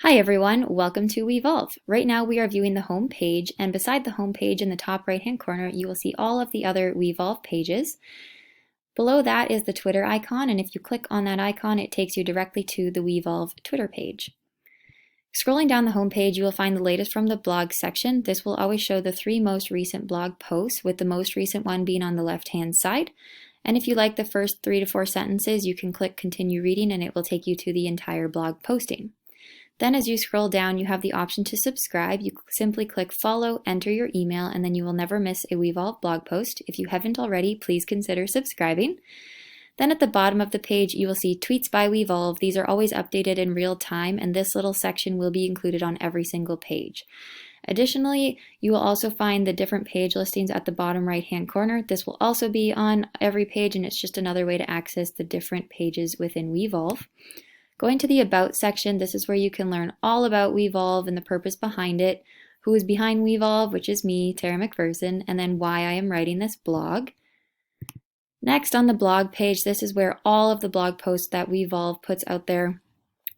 Hi everyone, welcome to WEVOLVE. Right now we are viewing the home page, and beside the home page in the top right hand corner you will see all of the other WEVOLVE pages. Below that is the Twitter icon, and if you click on that icon it takes you directly to the WEVOLVE Twitter page. Scrolling down the home page you will find the latest from the blog section. This will always show the 3 most recent blog posts, with the most recent one being on the left hand side. And if you like the first 3 to 4 sentences you can click continue reading and it will take you to the entire blog posting. Then as you scroll down, you have the option to subscribe. You simply click follow, enter your email, and then you will never miss a WEVOLVE blog post. If you haven't already, please consider subscribing. Then at the bottom of the page, you will see tweets by WEVOLVE. These are always updated in real time, and this little section will be included on every single page. Additionally, you will also find the different page listings at the bottom right-hand corner. This will also be on every page, and it's just another way to access the different pages within WEVOLVE. Going to the About section, this is where you can learn all about WEVOLVE and the purpose behind it, who is behind WEVOLVE, which is me, Tara McPherson, and then why I am writing this blog. Next, on the blog page, this is where all of the blog posts that WEVOLVE puts out there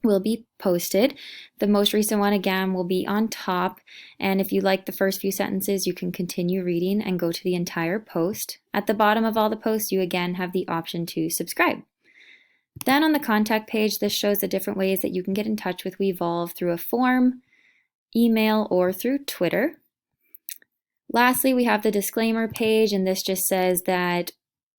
will be posted. The most recent one, again, will be on top, and if you like the first few sentences, you can continue reading and go to the entire post. At the bottom of all the posts, you again have the option to subscribe. Then on the contact page, this shows the different ways that you can get in touch with WEVOLVE through a form, email, or through Twitter. Lastly, we have the disclaimer page, and this just says that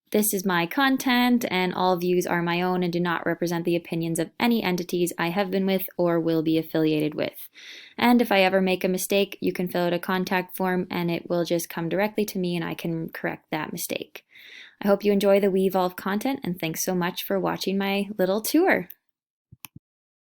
this is my content and all views are my own and do not represent the opinions of any entities I have been with or will be affiliated with. And if I ever make a mistake, you can fill out a contact form and it will just come directly to me and I can correct that mistake. I hope you enjoy the WEVOLVE content, and thanks so much for watching my little tour.